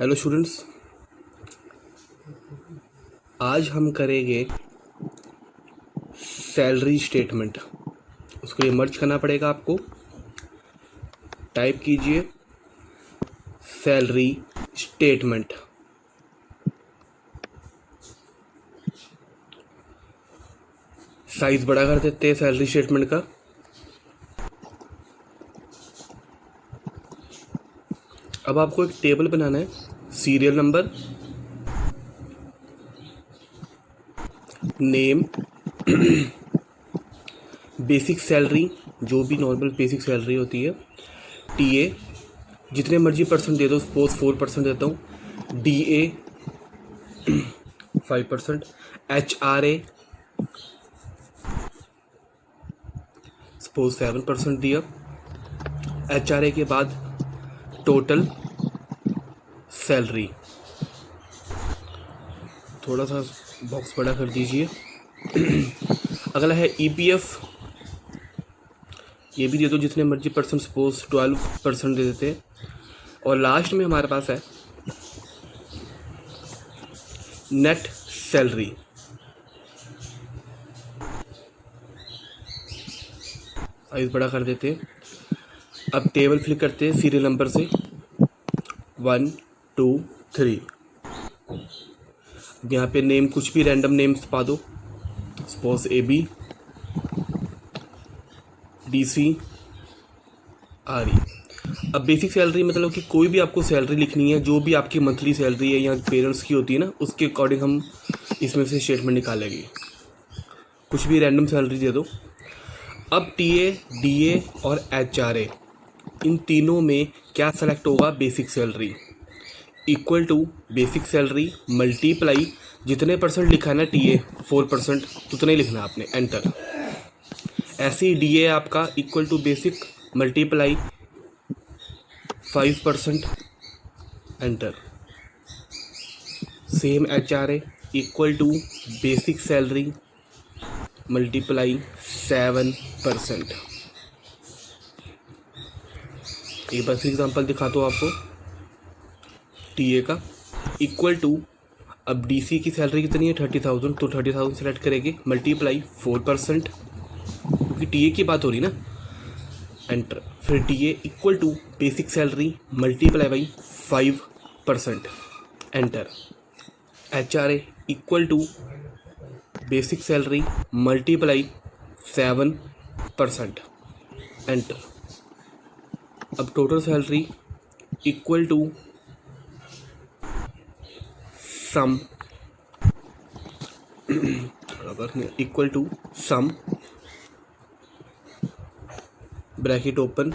Hello students, आज हम करेंगे सैलरी स्टेटमेंट। उसके लिए मर्ज करना पड़ेगा आपको। टाइप कीजिए सैलरी स्टेटमेंट। साइज बड़ा कर देते हैं सैलरी स्टेटमेंट का। अब आपको एक टेबल बनाना है। Serial number, name, basic salary, जो भी नॉर्मल बेसिक सैलरी होती है, टीए जितने मर्जी परसेंट दे दो, सपोज 4% देता हूँ, डीए 5%, एचआरए सपोज 7% दिया। एचआरए के बाद टोटल सैलरी, थोड़ा सा बॉक्स बड़ा कर दीजिए। अगला है ईपीएफ, ये भी दे दो जितने मर्जी परसेंट, सपोज 12% दे देते हैं। और लास्ट में हमारे पास है नेट सैलरी। साइज बड़ा कर देते हैं। अब टेबल फ्लिक करते हैं सीरियल नंबर से 1 2 3। यहाँ पे नेम कुछ भी रैंडम नेम्स पा दो, सपोज AB DC RE। अब बेसिक सैलरी मतलब कि कोई भी आपको सैलरी लिखनी है, जो भी आपकी मंथली सैलरी है या पेरेंट्स की होती है ना, उसके अकॉर्डिंग हम इसमें से स्टेटमेंट निकालेंगे। कुछ भी रैंडम सैलरी दे दो। अब टीए, डीए और एचआरए, इन तीनों में क्या सेलेक्ट होगा? Basic salary equal to basic salary multiply जितने परसेंट लिखा है ना टीए 4%, उतना ही लिखना आपने, एंटर। ऐसे ही डीए आपका equal to basic multiply 5%, enter. Same HRA equal to basic salary multiply 7%। एक बार फिर एग्जांपल दिखा दो आपको टीए का, इक्वल टू, अब डीसी की सैलरी कितनी है? 30,000, तो 30,000 सेलेक्ट करेंगे, मल्टीप्लाई 4%, क्योंकि टीए की बात हो रही ना, एंटर। फिर TA equal to basic salary multiply by 5%, enter. HRA equal to basic salary multiply 7%, enter. अब total salary equal to sum, equal to sum, bracket open,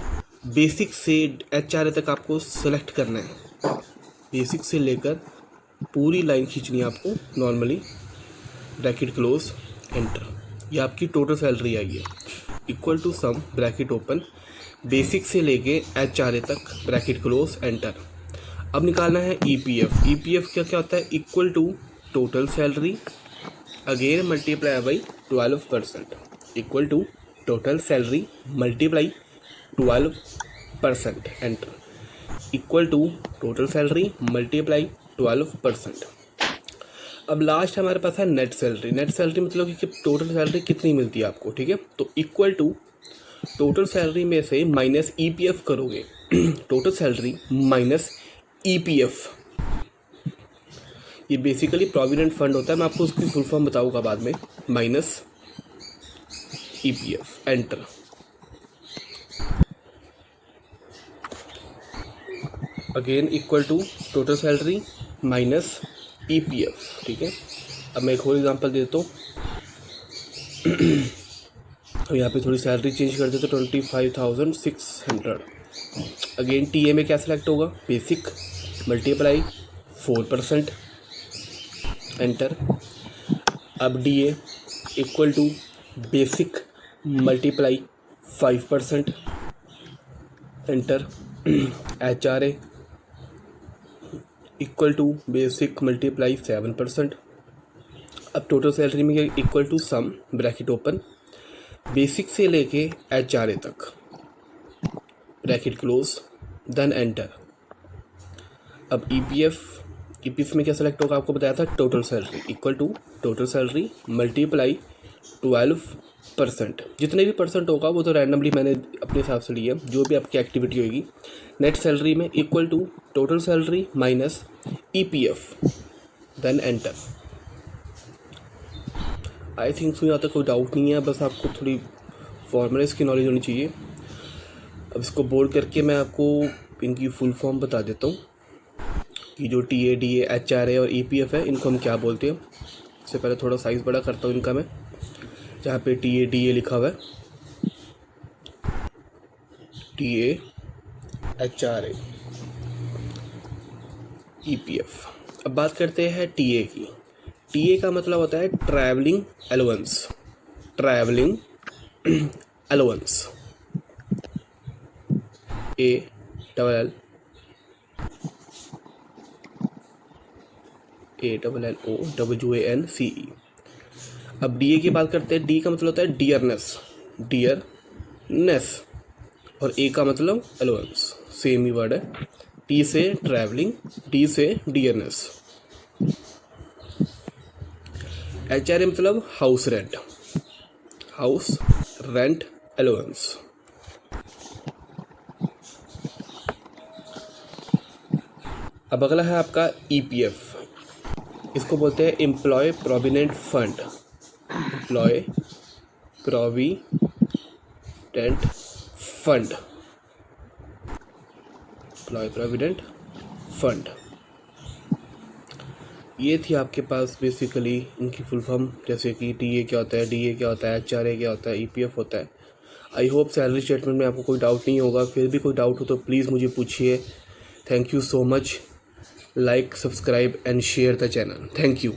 basic से एचआरए तक आपको सेलेक्ट करना है। बेसिक से लेकर पूरी लाइन खींचनी है आपको नॉर्मली, ब्रैकेट क्लोज, एंटर। ये आपकी टोटल सैलरी आई है। Equal to sum, bracket open, basic से लेके एचआरए तक, ब्रैकेट क्लोज, एंटर। अब निकालना है ईपीएफ। ईपीएफ क्या क्या होता है? Equal to total salary again multiply by 12%, equal to total salary multiply 12%, enter. Equal to total salary multiply 12%। अब लास्ट हमारे पास है नेट सैलरी। नेट सैलरी मतलब कि टोटल सैलरी कितनी मिलती है आपको, ठीक है? तो इक्वल टू टोटल सैलरी में से माइनस ईपीएफ करोगे। टोटल सैलरी माइनस ईपीएफ, ये बेसिकली प्रोविडेंट फंड होता है, मैं आपको उसकी फुल फॉर्म बताऊंगा बाद में, minus EPF, enter. Again equal to total salary minus EPF, ठीक है? अब मैं एक और एग्जांपल देता हूँ। अब यहाँ पे थोड़ी सैलरी चेंज कर देते, 25,600। अगेन टीए में क्या सेलेक्ट होगा? Basic multiply 4%, enter. अब DA equal to basic multiply 5%, enter. HRA equal to basic multiply 7%। अब टोटल सैलरी में equal to sum, bracket open, basic से लेके एचआरए तक, ब्रैकेट क्लोज, देन एंटर। अब ईपीएफ में क्या सेलेक्ट होगा, आपको बताया था total salary equal to total salary multiply 12%। जितने भी परसेंट होगा वो तो रैंडमली मैंने अपने हिसाब से लिया, जो भी आपकी एक्टिविटी होगी। नेट सैलरी में equal to total salary minus EPF, then enter. I think so यहाँ तक कोई डाउट नहीं है, बस आपको थोड़ी फॉर्मूलेस की नॉलेज होनी चाहिए। अब इसको बोर्ड करके मैं आपको इनकी फुल फॉर्म बता देता हूँ कि जो टीए, डीए, एचआरए और ईपीएफ है इनको हम क्या बोलते हैं। इससे पहले थोड़ा साइज़ बड़ा करता हूँ इनका मैं, जहाँ पे टीए, डीए लिखा हुआ है, टीए, एचआरए, ईपीएफ। अब बात करते हैं टीए की। टीए का मतलब होता है travelling allowance, travelling allowance, ALL ALLOWANCE। अब डीए की बात करते हैं। डी का मतलब होता है डियरनेस, डियरनेस, और ए का मतलब अलाउंस, सेम ही वर्ड है। टी से ट्रैवलिंग, डी से डियरनेस। एचआरए मतलब house rent, house rent allowance. अब अगला है आपका ईपीएफ। इसको बोलते हैं employ provident fund, employ provident fund, employ provident fund. ये थी आपके पास बेसिकली इनकी फुल फॉर्म, जैसे कि टीए क्या होता है, डीए क्या होता है, एचआरए क्या होता है, ईपीएफ होता है। आई होप सैलरी स्टेटमेंट में आपको कोई डाउट नहीं होगा। फिर भी कोई डाउट हो तो प्लीज़ मुझे पूछिए। Thank you so much. Like, subscribe and share the channel. Thank you.